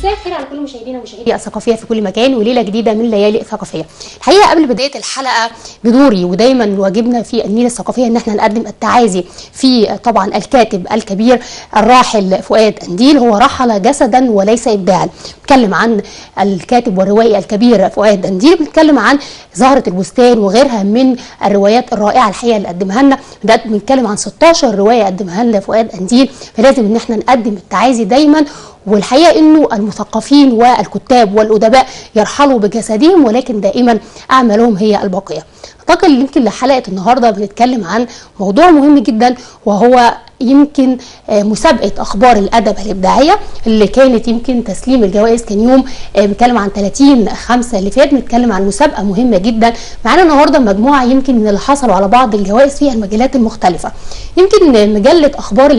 مساء الخير على كل مشاهدينا ومشاهدي الثقافيه في كل مكان، وليله جديده من ليالي الثقافيه. الحقيقه قبل بدايه الحلقه بدوري ودايما واجبنا في النيل الثقافيه ان احنا نقدم التعازي في طبعا الكاتب الكبير الراحل فؤاد قنديل. هو رحل جسدا وليس ابداعا. بنتكلم عن الكاتب والروائي الكبير فؤاد قنديل، بنتكلم عن زهره البستان وغيرها من الروايات الرائعه الحقيقه اللي قدمها لنا. بنتكلم عن 16 روايه قدمها لنا فؤاد قنديل، فلازم ان احنا نقدم التعازي دايما. والحقيقه انه المثقفين والكتاب والادباء يرحلوا بجسدهم ولكن دائما اعمالهم هي الباقيه. اعتقد يمكن لحلقه النهارده بنتكلم عن موضوع مهم جدا، وهو يمكن مسابقه اخبار الادب الابداعيه اللي كانت يمكن تسليم الجوائز كان يوم بنتكلم عن 30/5 اللي فات. بنتكلم عن مسابقه مهمه جدا. معانا النهارده مجموعه يمكن من اللي حصلوا على بعض الجوائز في المجالات المختلفه. يمكن مجله اخبار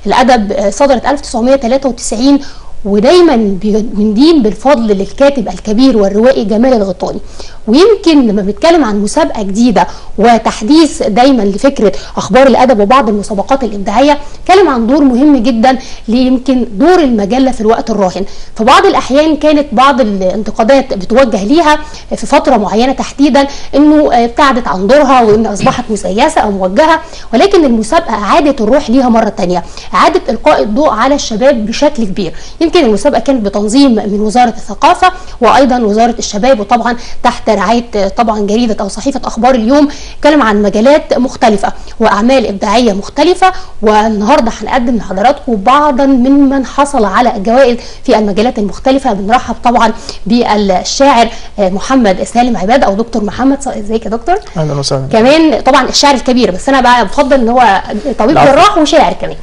الادب صدرت 1993، ودايما بندين بالفضل للكاتب الكبير والروائي جمال الغيطاني. ويمكن لما بنتكلم عن مسابقه جديده وتحديث دايما لفكره اخبار الادب وبعض المسابقات الابداعيه، نتكلم عن دور مهم جدا ليمكن دور المجله في الوقت الراهن. في بعض الاحيان كانت بعض الانتقادات بتوجه ليها في فتره معينه تحديدا انه ابتعدت عن دورها وان اصبحت مسيسه او موجهه، ولكن المسابقه اعادت الروح ليها مره ثانيه، اعادت القاء الضوء على الشباب بشكل كبير. يمكن المسابقه كانت بتنظيم من وزاره الثقافه وايضا وزاره الشباب، وطبعا تحت رعايه طبعا جريده او صحيفه اخبار اليوم. اتكلم عن مجالات مختلفه واعمال ابداعيه مختلفه، والنهارده هنقدم لحضراتكم بعضا ممن حصل على الجوائز في المجالات المختلفه. بنرحب طبعا بالشاعر محمد سالم عباد او دكتور محمد. ازيك يا دكتور؟ اهلا وسهلا. كمان طبعا الشاعر الكبير، بس انا بقى بفضل ان هو طبيب جراح وشاعر كمان.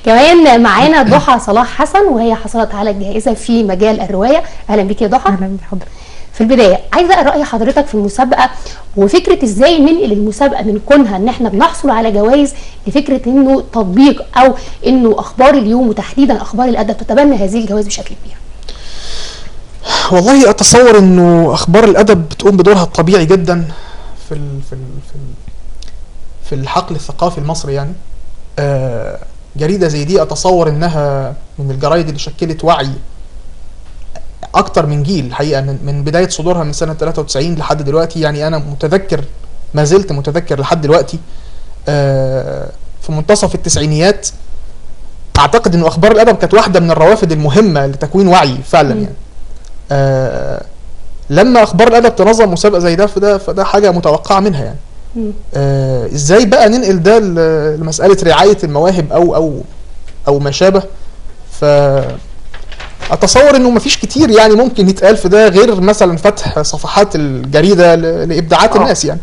كمان معانا ضحى صلاح حسن، وهي حصلت على الجائزه في مجال الروايه. اهلا بيك يا ضحى. اهلا بحضرتك. في البدايه عايزه راي حضرتك في المسابقه، وفكره ازاي ننقل المسابقه من كونها ان احنا بنحصل على جوائز لفكره انه تطبيق او انه اخبار اليوم وتحديدا اخبار الادب تتبنى هذه الجوائز بشكل كبير. والله اتصور انه اخبار الادب بتقوم بدورها الطبيعي جدا في الحقل الثقافي المصري. يعني جريده زي دي اتصور انها من الجرايد اللي شكلت وعي اكتر من جيل الحقيقه، من بدايه صدورها من سنه 93 لحد دلوقتي. يعني انا متذكر، ما زلت متذكر لحد دلوقتي في منتصف التسعينيات اعتقد انه اخبار الادب كانت واحده من الروافد المهمه لتكوين وعي فعلا. يعني لما اخبار الادب تنظم مسابقه زي ده فده حاجه متوقعه منها. يعني ازاي بقى ننقل ده لمساله رعايه المواهب او ما شابه. اتصور انه مفيش كتير يعني ممكن يتقال في ده غير مثلا فتح صفحات الجريده لابداعات الناس يعني.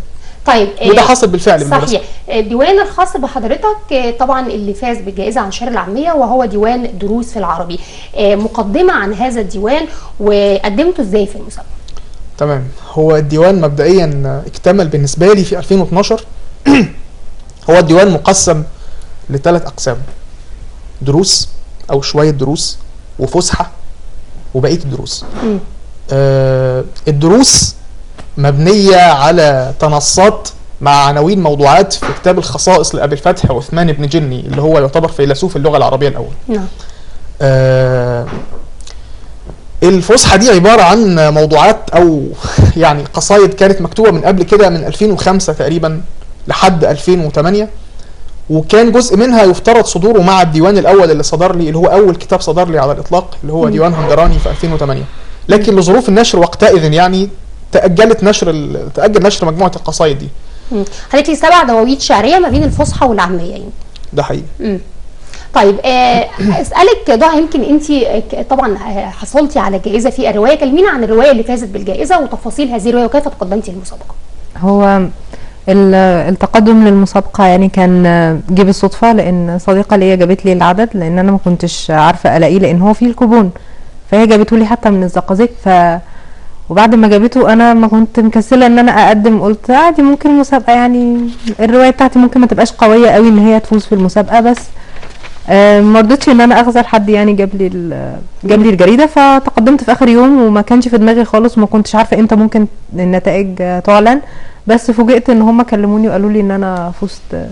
طيب وده حصل بالفعل. صحيح. الديوان الخاص بحضرتك طبعا اللي فاز بالجائزه عن الشعر العاميه وهو ديوان دروس في العربي، مقدمه عن هذا الديوان وقدمته ازاي في المسابقه؟ تمام. هو الديوان مبدئيا اكتمل بالنسبه لي في 2012. هو الديوان مقسم لثلاث اقسام: دروس او شويه دروس وفسحه وبقيه الدروس. الدروس مبنيه على تنصات مع عناوين موضوعات في كتاب الخصائص لأبي الفتح عثمان بن جني اللي هو يعتبر فيلسوف اللغه العربيه الاول. نعم. الفسحه دي عباره عن موضوعات او يعني قصايد كانت مكتوبه من قبل كده، من 2005 تقريبا لحد 2008، وكان جزء منها يفترض صدوره مع الديوان الاول اللي صدر لي، اللي هو اول كتاب صدر لي على الاطلاق، اللي هو ديوان هنجراني في 2008. لكن لظروف النشر وقتئذ يعني تاجل نشر مجموعه القصايد دي. حضرتك لي 7 دواوين شعريه ما بين الفصحى والعاميه يعني. ده حقيقي. طيب اسالك ضحى، يمكن انت طبعا حصلتي على جائزه في الروايه، كلمينا عن الروايه اللي فازت بالجائزه وتفاصيل هذه الروايه وكيف تقدمتي للمسابقه. هو التقدم للمسابقه يعني كان جه بالصدفه، لان صديقه ليا جابت لي العدد، لان انا ما كنتش عارفه الاقيه لان هو فيه الكوبون، فهي جابته لي حتى من الزقازيق. وبعد ما جابته انا ما كنت مكسله ان انا اقدم، قلت عادي ممكن المسابقه يعني الروايه بتاعتي ممكن ما تبقاش قويه قوي ان هي تفوز في المسابقه، بس ما رضيتش ان انا اخذل حد يعني جاب لي الجريده. فتقدمت في اخر يوم وما كانش في دماغي خالص وما كنتش عارفه امتى ممكن النتائج تعلن، بس فوجئت ان هم كلموني وقالوا لي ان انا فزت.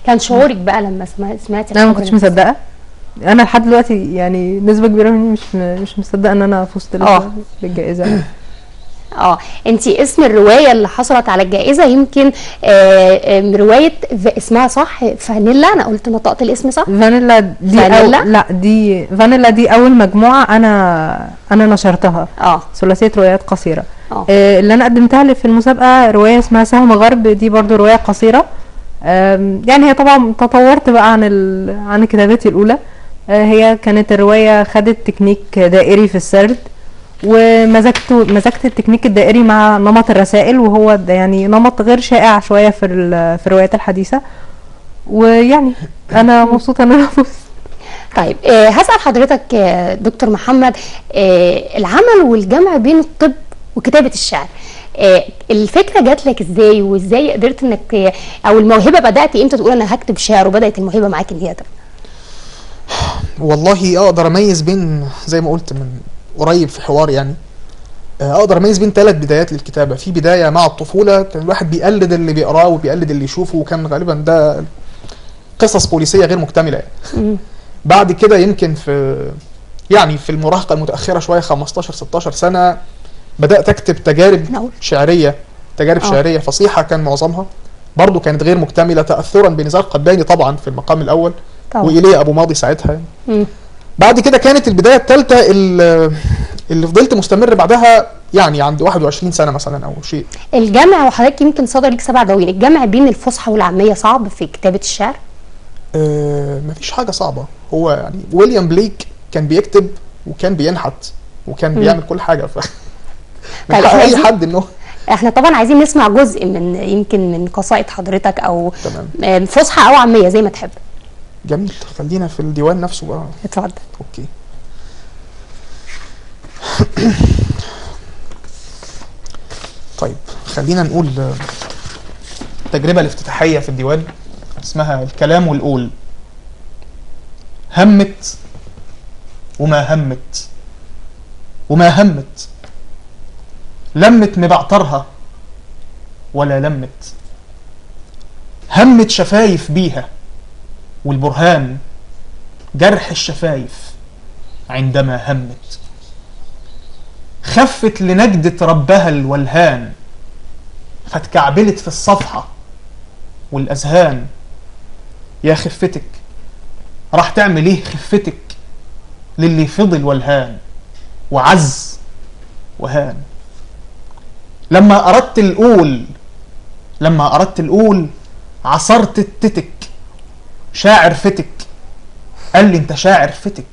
كان شعورك بقى لما سمعتي؟ انا ما كنتش مصدقه انا لحد دلوقتي يعني نسبه كبيره مني مش مصدقه ان انا فزت بالجائزه. انت اسم الروايه اللي حصلت على الجائزه يمكن روايه اسمها صح فانيلا، انا قلت نطقت الاسم صح؟ فانيلا دي لا دي فانيلا دي اول مجموعه انا نشرتها، ثلاثيه روايات قصيره. اللي انا قدمتها في المسابقه روايه اسمها سهم غرب، دي برضو روايه قصيره. يعني هي طبعا تطورت بقى عن كتابتي الاولى. هي كانت الروايه خدت تكنيك دائري في السرد، ومزجت التكنيك الدائري مع نمط الرسائل، وهو يعني نمط غير شائع شويه في الروايات الحديثه، ويعني انا مبسوطه ان انا فزت. طيب هسأل حضرتك دكتور محمد، العمل والجمع بين الطب وكتابه الشعر، الفكره جات لك ازاي، وازاي قدرت انك او الموهبه بدات امتى تقول انا هكتب شعر، وبدات الموهبه معاك ان هي تبقى؟ والله اقدر اميز بين، زي ما قلت من قريب في حوار يعني، اقدر اميز بين 3 بدايات للكتابه. في بدايه مع الطفوله، كان الواحد بيقلد اللي بيقراه وبيقلد اللي يشوفه، وكان غالبا ده قصص بوليسيه غير مكتمله يعني. بعد كده يمكن في المراهقه المتاخره شويه 15 16 سنه بدات اكتب تجارب شعريه، شعريه فصيحه كان معظمها، برضو كانت غير مكتمله، تاثرا بنزار قباني طبعا في المقام الاول وإيليا ابو ماضي ساعتها يعني. بعد كده كانت البدايه الثالثه اللي فضلت مستمر بعدها يعني عند 21 سنه مثلا او شيء. الجمع، وحضرتك يمكن صدر ليك 7 دواوين، الجمع بين الفصحى والعاميه صعب في كتابه الشعر؟ مفيش حاجه صعبه، هو يعني ويليام بليك كان بيكتب وكان بينحت وكان بيعمل كل حاجه طيب اي حد انه احنا طبعا عايزين نسمع جزء من قصائد حضرتك، او فصحى او عاميه زي ما تحب. جميل، خلينا في الديوان نفسه بقى. اتفضل. اوكي. طيب خلينا نقول التجربة الافتتاحية في الديوان اسمها الكلام والقول. همت وما همت لمت مبعترها ولا لمت، همت شفايف بيها والبرهان جرح الشفايف عندما همت، خفت لنجدة ربها الولهان فاتكعبلت في الصفحة والأذهان. يا خفتك راح تعمل ايه خفتك للي فضل والهان وعز وهان. لما أردت القول عصرت التتك، شاعر فتك قال لي انت شاعر فتك.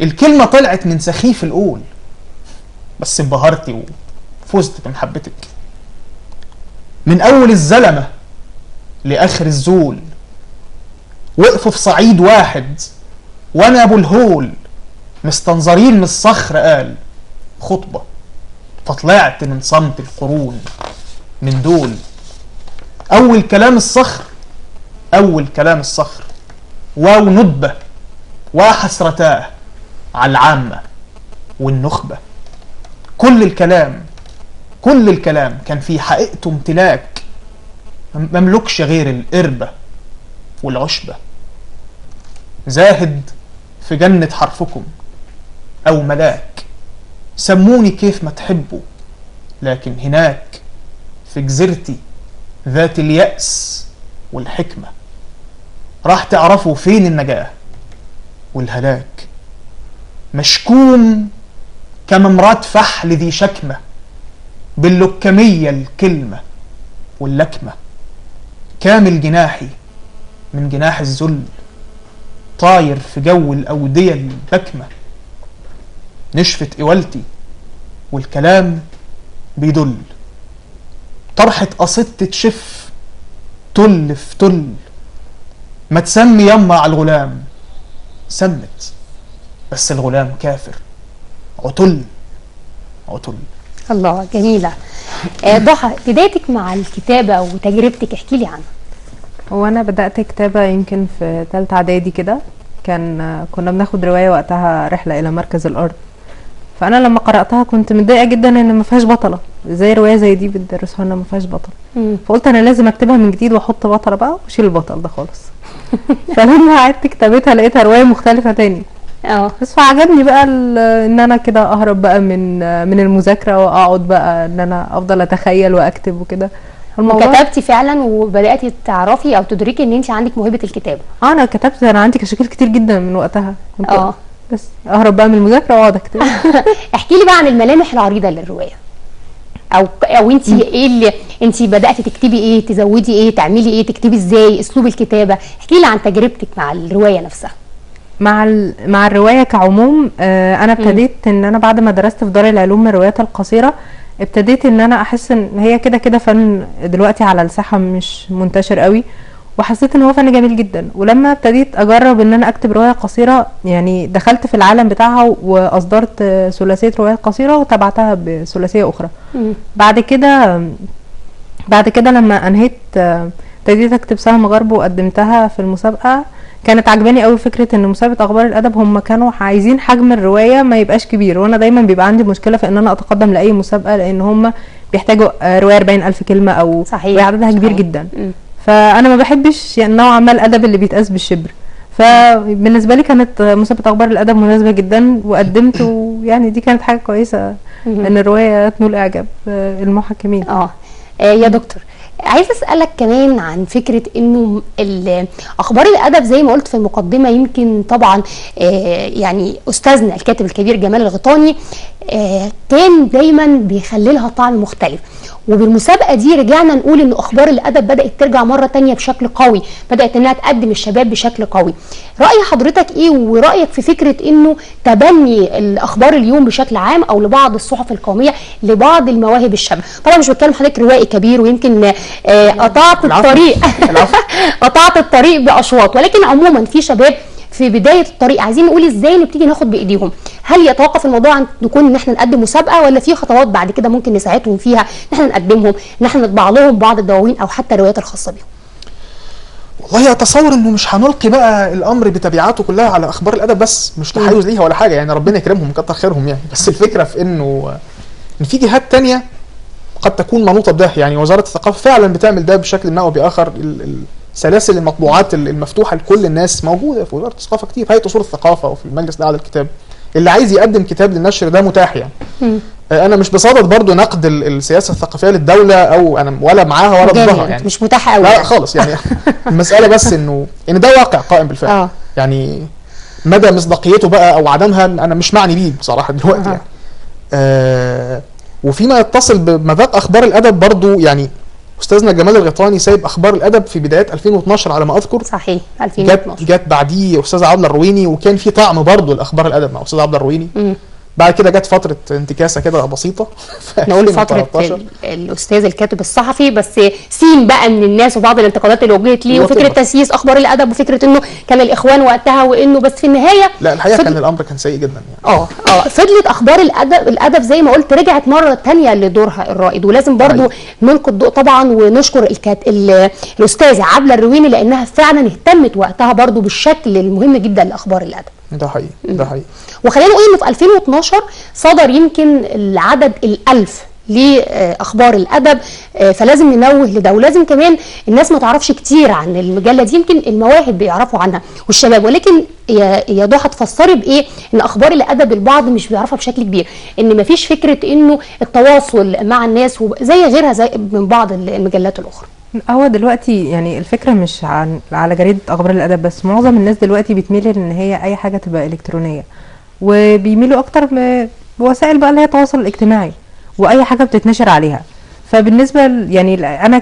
الكلمة طلعت من سخيف القول بس انبهرتي وفزت بمحبتك. من أول الزلمة لآخر الزول وقفوا في صعيد واحد وأنا أبو الهول مستنظرين من الصخر قال خطبة، فطلعت من صمت القرون من دول. أول كلام الصخر واو ندبة وحسرتاه على العامة والنخبة. كل الكلام كان في حقيقته امتلاك، مملكش غير القربة والعشبة. زاهد في جنة حرفكم أو ملاك، سموني كيف ما تحبوا، لكن هناك في جزيرتي ذات اليأس والحكمة راح تعرفوا فين النجاة والهلاك. مشكوم كممرات فحل ذي شكمة، باللكمية الكلمة واللكمة. كامل جناحي من جناح الذل، طاير في جو الأودية البكمة. نشفت قوالتي والكلام بيدل، طرحة قصدت تشف تل في تل. ما تسمي يما على الغلام، سمت بس الغلام كافر. عتل. الله، جميلة. ضحى، بدايتك مع الكتابة وتجربتك احكي لي عنها. هو أنا بدأت كتابة يمكن في 3 إعدادي كده، كنا بناخد رواية وقتها رحلة إلى مركز الأرض. فأنا لما قرأتها كنت متضايقة جدا إن ما فيهاش بطلة، زي رواية زي دي بتدرسوها لنا ما فيهاش بطل. فقلت أنا لازم أكتبها من جديد وأحط بطلة بقى وأشيل البطل ده خالص. فلما عدت كتابتها لقيتها روايه مختلفه تاني. بس فعجبني بقى ان انا كده اهرب بقى من المذاكره واقعد بقى ان انا افضل اتخيل واكتب وكده. وكتبتي فعلا وبداتي تعرفي او تدركي ان انت عندك موهبه الكتابه؟ انا كتبت، انا عندي كشاكيل كتير جدا من وقتها. بس اهرب بقى من المذاكره واقعد اكتب. احكي لي بقى عن الملامح العريضه للروايه، او انت ايه اللي انت بداتي تكتبي، ايه تزودي، ايه تعملي، ايه تكتبي ازاي، اسلوب الكتابه. احكي لي عن تجربتك مع الروايه نفسها. مع الروايه كعموم. انا ابتديت ان انا بعد ما درست في دار العلوم الروايات القصيره، ابتديت ان انا احس ان هي كده كده فن دلوقتي على الساحه مش منتشر قوي، وحسيت ان هو فن جميل جدا. ولما ابتديت اجرب ان انا اكتب روايه قصيره، يعني دخلت في العالم بتاعها واصدرت ثلاثيه روايات قصيره وتبعتها بثلاثيه اخرى. بعد كده لما انهيت ابتديت اكتب سهم غرب وقدمتها في المسابقه. كانت عجباني قوي فكره ان مسابقه اخبار الادب هم كانوا عايزين حجم الروايه ما يبقاش كبير، وانا دايما بيبقى عندي مشكله في ان انا اتقدم لاي مسابقه، لان هم بيحتاجوا روايه 40,000 كلمه او عددها كبير جدا. فانا ما بحبش يعني نوعا ما الادب اللي بيتقاس بالشبر. فبالنسبه لي كانت مسابقه اخبار الادب مناسبه جدا، وقدمت، ويعني دي كانت حاجه كويسه ان الروايه تنول اعجاب المحكمين. يا دكتور، عايزه اسالك كمان عن فكره انه اخبار الادب زي ما قلت في المقدمه، يمكن طبعا يعني استاذنا الكاتب الكبير جمال الغيطاني كان دايما بيخلي لها طعم مختلف. وبالمسابقه دي رجعنا نقول ان اخبار الادب بدات ترجع مره تانية بشكل قوي، بدات انها تقدم الشباب بشكل قوي. راي حضرتك ايه، ورايك في فكره انه تبني الاخبار اليوم بشكل عام او لبعض الصحف القوميه لبعض المواهب الشابه؟ طبعا مش بتكلم حضرتك روائي كبير ويمكن قطعت الطريق قطعت الطريق باشواط، ولكن عموما في شباب في بدايه الطريق عايزين نقول ازاي نبتدي ناخد بايديهم. هل يتوقف الموضوع عن نكون ان احنا نقدم مسابقه، ولا في خطوات بعد كده ممكن نساعدهم فيها ان احنا نقدمهم، ان احنا نطبع لهم بعض الدواوين او حتى الروايات الخاصه بيهم؟ والله اتصور انه مش هنلقي بقى الامر بتبعاته كلها على اخبار الادب بس، مش تحيز ليها ولا حاجه، يعني ربنا يكرمهم كتر خيرهم يعني. بس الفكره في انه ان في جهات تانية قد تكون منوطه بده، يعني وزاره الثقافه فعلا بتعمل ده بشكل ما او باخر. سلاسل المطبوعات المفتوحه لكل الناس موجوده في وزاره الثقافه كتير، في هيئه اصول الثقافه وفي المجلس الاعلى للكتاب. اللي عايز يقدم كتاب للنشر ده متاح يعني. انا مش بصدد برضو نقد السياسه الثقافيه للدوله، او انا ولا معاها ولا ضدها يعني، مش متاحه قوي لا خالص يعني. المساله بس انه ان ده واقع قائم بالفعل. يعني مدى مصداقيته بقى او عدمها انا مش معني بيه بصراحه دلوقتي يعني. وفيما يتصل بمذاق اخبار الادب برضو، يعني استاذنا جمال الغيطاني سايب اخبار الادب في بدايات 2012 على ما اذكر. صحيح 2012. جت بعديه استاذه عبله الرويني، وكان في طعم برضه لاخبار الادب مع استاذه عبله الرويني. بعد كده جت فتره انتكاسه كده بسيطه نقول فتره الاستاذ الكاتب الصحفي بس سين بقى من الناس وبعض الانتقادات اللي وجهت ليه، وفكره تسييس اخبار الادب، وفكره انه كان الاخوان وقتها، وانه بس في النهايه لا الحقيقه كان الامر كان سيء جدا يعني. فضلت اخبار الادب زي ما قلت رجعت مره ثانيه لدورها الرائد. ولازم برضو نلقي الضوء طبعا ونشكر الاستاذه عبله الرويني، لانها فعلا اهتمت وقتها برضو بالشكل المهم جدا لاخبار الادب. ده حقيقي ده حقيقي. وخلينا نقول انه في 2012 صدر يمكن العدد ال1000 لاخبار الادب، فلازم ننوه لده. ولازم كمان الناس ما تعرفش كتير عن المجله دي، يمكن المواهب بيعرفوا عنها والشباب، ولكن يا ضحى تفسري بايه ان اخبار الادب البعض مش بيعرفها بشكل كبير، ان مفيش فكره انه التواصل مع الناس زي غيرها زي من بعض المجلات الاخرى؟ هو دلوقتي يعني الفكره مش على جريده اخبار الادب بس، معظم الناس دلوقتي بتميل ان هي اي حاجه تبقى الكترونيه، وبيميلوا اكتر بوسائل بقى اللي هي التواصل الاجتماعي واي حاجه بتتنشر عليها. فبالنسبه يعني انا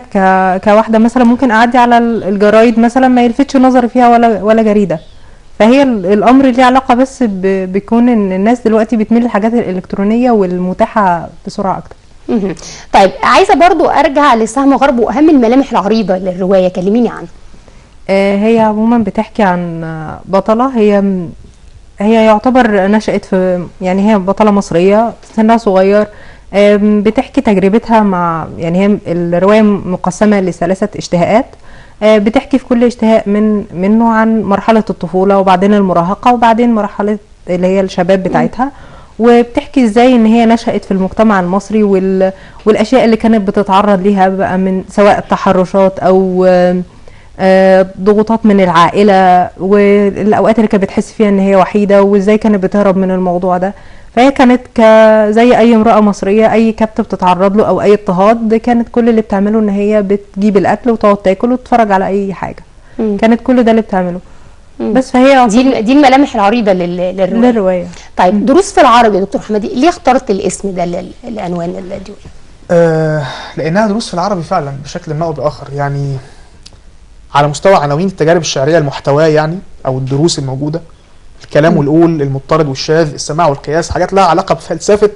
كواحده مثلا ممكن اعدي على الجرايد مثلا ما يلفتش نظري فيها ولا جريده. فهي الامر ليه علاقه بس بيكون ان الناس دلوقتي بتميل للحاجات الالكترونيه والمتاحه بسرعه اكتر. طيب عايزه برضو ارجع لسهم غرب واهم الملامح العريضه للروايه، كلميني عنها. هي عموما بتحكي عن بطله، هي يعتبر نشأت في، يعني هي بطله مصريه سنها صغير، بتحكي تجربتها مع، يعني هي الروايه مقسمه لثلاثه اشتهاءات، بتحكي في كل اشتهاء منه عن مرحله الطفوله وبعدين المراهقه وبعدين مرحله اللي هي الشباب بتاعتها، وبتحكي ازاي ان هي نشأت في المجتمع المصري والاشياء اللي كانت بتتعرض ليها بقى من سواء تحرشات او ضغوطات من العائله، والاوقات اللي كانت بتحس فيها ان هي وحيده وازاي كانت بتهرب من الموضوع ده. فهي كانت زي اي امراه مصريه، اي كبت بتتعرض له او اي اضطهاد كانت كل اللي بتعمله ان هي بتجيب الاكل وتقعد تاكل وتتفرج على اي حاجه. كانت كل ده اللي بتعمله. بس فهي دي الملامح العريضه للروايه. طيب دروس في العربي يا دكتور حمادي، ليه اخترت الاسم ده لعنوان الديوان؟ لانها دروس في العربي فعلا بشكل ما او باخر، يعني على مستوى عناوين التجارب الشعريه المحتواه يعني، او الدروس الموجوده، الكلام والقول، المضطرد والشاذ، السماع والقياس، حاجات لها علاقه بفلسفه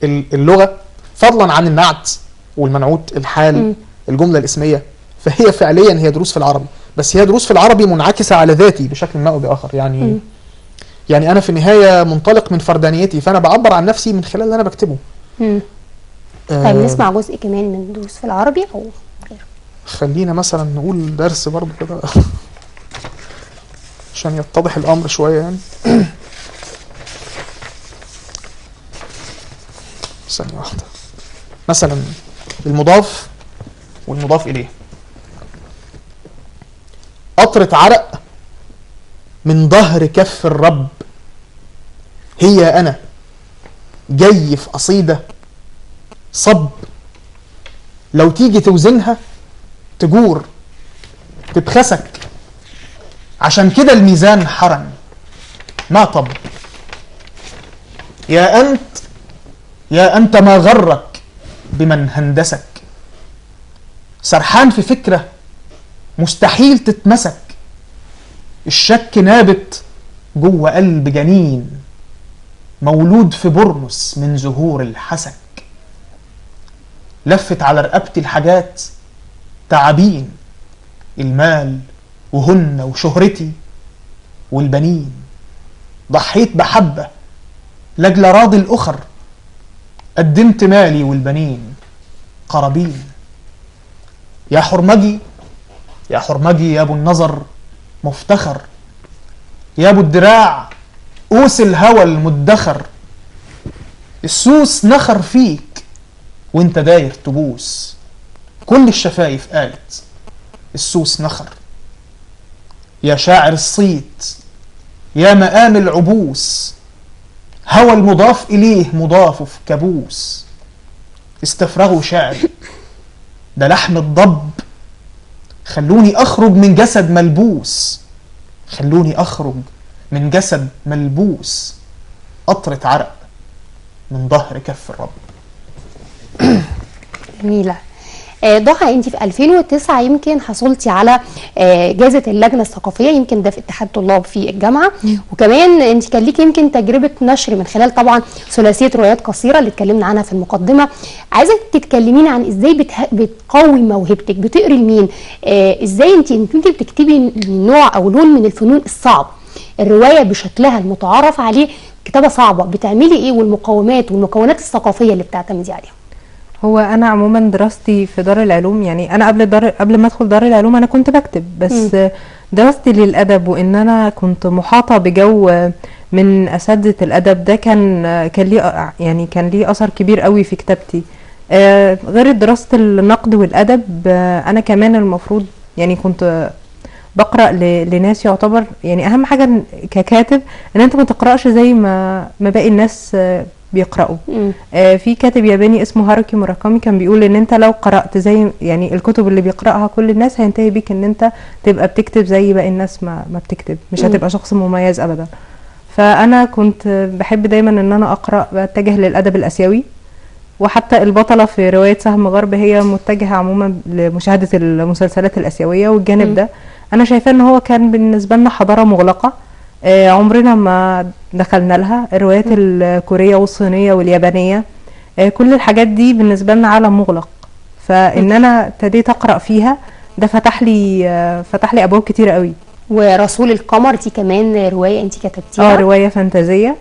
اللغه، فضلا عن النعت والمنعوت، الحال، الجمله الاسميه. فهي فعليا هي دروس في العربي، بس هي دروس في العربي منعكسه على ذاتي بشكل ما او باخر يعني. يعني انا في النهايه منطلق من فردانيتي، فانا بعبر عن نفسي من خلال اللي انا بكتبه. طيب نسمع جزء كمان من دروس في العربي او غيره. خلينا مثلا نقول درس برضه كده عشان يتضح الامر شويه يعني. ثانيه واحده. مثلا المضاف والمضاف اليه. قطرة عرق من ظهر كف الرب، هي انا جاي في قصيده صب، لو تيجي توزنها تجور تتخسك، عشان كده الميزان حرن ما طب. يا أنت ما غرك بمن هندسك، سرحان في فكرة مستحيل تتمسك، الشك نابت جوه قلب جنين مولود في برنس من زهور الحسك. لفت على رقبتي الحاجات تعابين، المال وهن وشهرتي والبنين، ضحيت بحبة لأجل راضي الأخر، قدمت مالي والبنين قرابين. يا حرمجي يا حرمجي يا أبو النظر مفتخر، يا أبو الدراع قوس الهوى المدخر، السوس نخر فيك وانت داير تبوس، كل الشفايف قالت السوس نخر. يا شاعر الصيت يا مقام العبوس، هوى المضاف إليه مضاف في كابوس، استفرغوا شعري ده لحم الضب، خلوني أخرج من جسد ملبوس، خلوني أخرج من جسد ملبوس، قطرة عرق من ظهر كف الرب. جميلة. ضحى، انت في 2009 يمكن حصلتي على جائزة اللجنة الثقافية، يمكن ده في اتحاد طلاب في الجامعة، وكمان انت كان ليك يمكن تجربة نشر من خلال طبعا ثلاثية روايات قصيرة اللي اتكلمنا عنها في المقدمة. عايزة تتكلمين عن ازاي بتقوي موهبتك، بتقري لمين، ازاي انت بتكتبي نوع او لون من الفنون الصعب، الرواية بشكلها المتعارف عليه كتابة صعبة، بتعملي ايه، والمقومات والمكونات الثقافية اللي بتعتمدي عليها؟ هو انا عموما دراستي في دار العلوم، يعني انا قبل ما ادخل دار العلوم انا كنت بكتب، بس دراستي للادب وان انا كنت محاطه بجو من اساتذه الادب ده كان ليه اثر كبير قوي في كتابتي. غير دراسه النقد والادب، انا كمان المفروض يعني كنت بقرا لناس يعتبر يعني اهم حاجه ككاتب ان انت ما تقراش زي ما باقي الناس بيقرأوا. في كاتب ياباني اسمه هاروكي موراكامي كان بيقول ان انت لو قرأت زي يعني الكتب اللي بيقرأها كل الناس هينتهي بيك ان انت تبقى بتكتب زي باقي الناس ما بتكتب، مش هتبقى شخص مميز ابدا. فانا كنت بحب دايما ان انا اقرأ، بتجه للادب الاسيوي، وحتى البطلة في رواية سهم غرب هي متجهة عموما لمشاهدة المسلسلات الاسيوية، والجانب ده انا شايفاه ان هو كان بالنسبة لنا حضارة مغلقة عمرنا ما دخلنا لها. الروايات الكورية والصينية واليابانية كل الحاجات دي بالنسبة لنا عالم مغلق، فإن أنا ابتديت أقرأ فيها ده فتح لي أبواب كتيرة قوي. ورسول القمر دي كمان رواية أنت كتبتيها؟ رواية فانتازية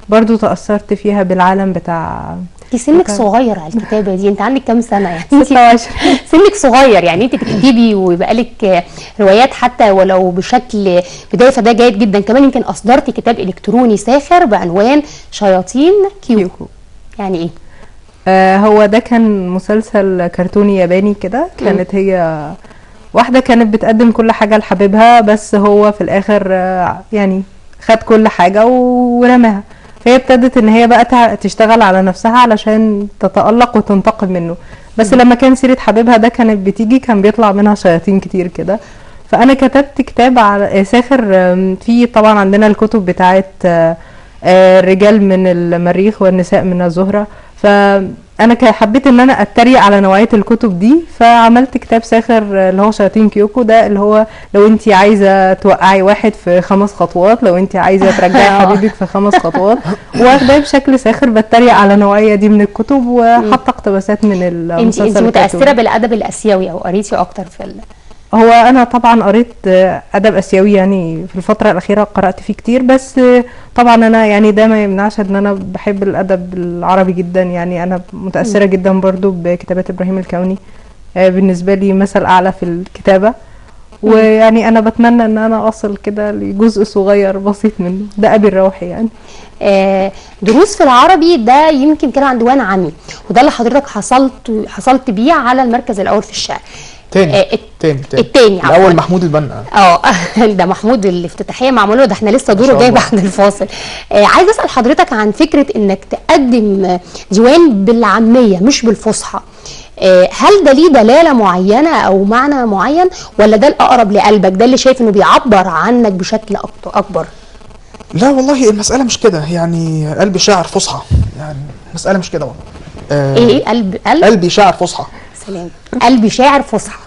برضو تأثرت فيها بالعالم بتاع. سنك صغير على الكتابة دي، انت عندك كام سنة يعني؟ 16. سنك صغير يعني انت تكتبي ويبقى لك روايات حتى ولو بشكل بداية، فده جيد جدا. كمان يمكن اصدرتي كتاب الكتروني ساخر بعنوان شياطين كيوكو. يعني ايه؟ هو ده كان مسلسل كرتوني ياباني كده، كانت هي واحده كانت بتقدم كل حاجه لحبيبها، بس هو في الاخر يعني خد كل حاجه ورماها. فهي ابتدت ان هي بقى تشتغل على نفسها علشان تتألق وتنتقم منه. بس لما كان سيرة حبيبها ده كانت بتيجي كان بيطلع منها شياطين كتير كده. فانا كتبت كتاب على ساخر. في طبعا عندنا الكتب بتاعت الرجال من المريخ والنساء من الزهرة، فانا حبيت ان انا اتريق على نوعية الكتب دي، فعملت كتاب ساخر اللي هو شياطين كيوكو ده، اللي هو لو انت عايزة توقعي واحد في 5 خطوات، لو انت عايزة ترجعي حبيبك في 5 خطوات. واخداه بشكل ساخر بتريق على النوعية دي من الكتب، وحاطه اقتباسات من المسلسل. انت متأثرة بالادب الاسيوي او قريتي اكتر في هو انا طبعا قريت ادب اسيوي يعني في الفتره الاخيره، قرات فيه كتير، بس طبعا انا يعني ده ما يمنعش ان انا بحب الادب العربي جدا. يعني انا متاثره جدا برضو بكتابات ابراهيم الكوني، بالنسبه لي مثل اعلى في الكتابه. ويعني انا بتمنى ان انا اصل كده لجزء صغير بسيط منه، ده ابي الروحي يعني. دروس في العربي ده يمكن كان عن ديوان عامي، وده اللي حضرتك حصلت بيه على المركز الاول في الشعر. التاني الاول محمود البنا. ده محمود الافتتاحيه معموله، ده احنا لسه دوره جاي بعد الفاصل. عايز اسال حضرتك عن فكره انك تقدم ديوان بالعاميه مش بالفصحى. هل ده ليه دلاله معينه او معنى معين، ولا ده الاقرب لقلبك، ده اللي شايف انه بيعبر عنك بشكل اكبر؟ لا والله المساله مش كده، يعني قلبي شاعر فصحى، يعني المساله مش كده والله. ايه قلبي شاعر فصحى. سلام. قلبي شاعر فصحى.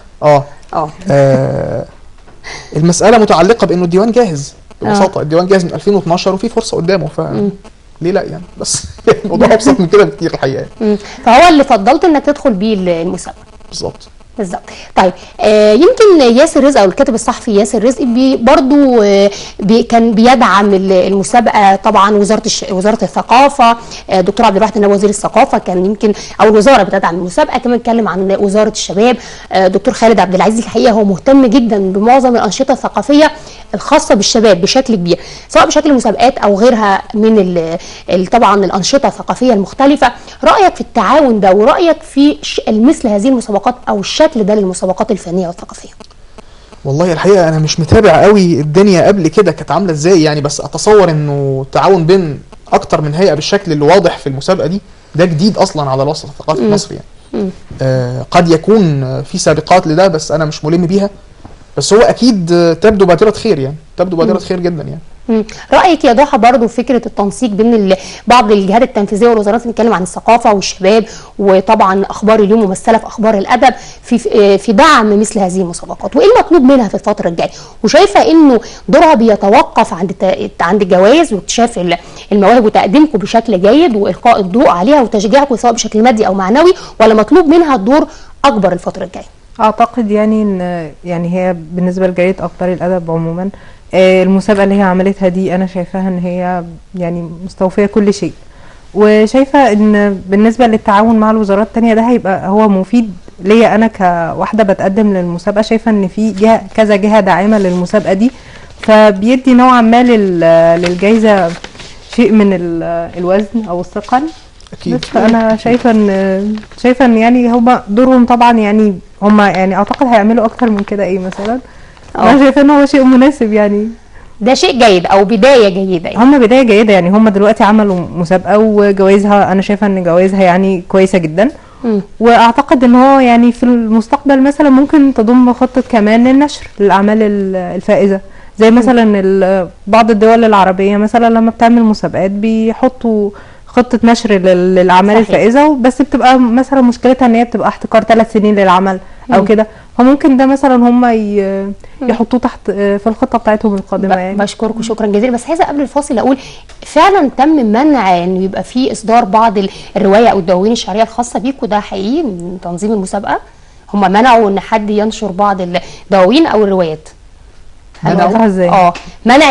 المساله متعلقه بانه الديوان جاهز ببساطه. الديوان جاهز من 2012 وفي فرصه قدامه، ف ليه لا يعني؟ بس الموضوع ابسط من كده بكتير الحقيقه. فهو اللي فضلت انك تدخل بيه المسابقه. بالظبط. طيب يمكن ياسر رزق او الكاتب الصحفي ياسر رزق برضو كان بيدعم المسابقه. طبعا وزاره الثقافه، دكتور عبد الواحد النبوي وزير الثقافه كان يمكن او الوزاره بتدعم المسابقه. كمان اتكلم عن وزاره الشباب، دكتور خالد عبد العزيز الحقيقه هو مهتم جدا بمعظم الانشطه الثقافيه الخاصه بالشباب بشكل كبير، سواء بشكل مسابقات او غيرها من طبعا الانشطه الثقافيه المختلفه. رايك في التعاون ده، ورايك في مثل هذه المسابقات او الشكل ده للمسابقات الفنيه والثقافيه؟ والله الحقيقه انا مش متابع قوي الدنيا قبل كده كانت عامله ازاي يعني، بس اتصور انه تعاون بين اكتر من هيئه بالشكل اللي واضح في المسابقه دي ده جديد اصلا على الوسط الثقافي المصري يعني. قد يكون في سابقات لده بس انا مش ملم بيها، بس هو اكيد تبدو بادره خير يعني، تبدو بادره خير جدا يعني. رايك يا ضحى برضو فكره التنسيق بين بعض الجهات التنفيذيه والوزارات، بنتكلم عن الثقافه والشباب، وطبعا اخبار اليوم ممثله في اخبار الادب، في دعم مثل هذه المسابقات، وايه المطلوب منها في الفتره الجايه؟ وشايفه انه دورها بيتوقف عند الجوائز واكتشاف المواهب وتقديمكم بشكل جيد والقاء الضوء عليها وتشجيعكم سواء بشكل مادي او معنوي، ولا مطلوب منها الدور اكبر الفتره الجايه؟ اعتقد يعني ان يعني هي بالنسبه لجريده اخبار الادب عموما المسابقه اللي هي عملتها دي انا شايفاها ان هي يعني مستوفيه كل شيء، وشايفه ان بالنسبه للتعاون مع الوزارات التانية ده هيبقى هو مفيد ليا انا كواحده بتقدم للمسابقه. شايفه ان في كذا جهه داعمه للمسابقه دي، فبيدي نوعا ما للجائزه شيء من الوزن او الثقل. اكيد. بس انا شايفه ان يعني هم دورهم طبعا يعني هم يعني اعتقد هيعملوا اكتر من كده مثلا. انا شايفه ان هو شيء مناسب يعني، ده شيء جيد او بدايه جيده يعني. هم بدايه جيده يعني، هم دلوقتي عملوا مسابقه وجوائزها انا شايفه ان جوائزها يعني كويسه جدا. واعتقد ان هو يعني في المستقبل مثلا ممكن تضم خطه كمان للنشر للاعمال الفائزه، زي مثلا بعض الدول العربيه مثلا لما بتعمل مسابقات بيحطوا خطه نشر للاعمال الفائزه، بس بتبقى مثلا مشكلتها ان هي بتبقى احتكار 3 سنين للعمل او كده، فممكن ده مثلا هم يحطوه تحت في الخطه بتاعتهم القادمه يعني. بشكركم شكرا جزيلا. بس عايزه قبل الفاصل اقول فعلا تم منع انه يبقى في اصدار بعض الروايه او الدواوين الشعريه الخاصه بيكم، ده حقيقي من تنظيم المسابقه؟ هم منعوا ان حد ينشر بعض الدواوين او الروايات؟ منعوها ازاي؟ منع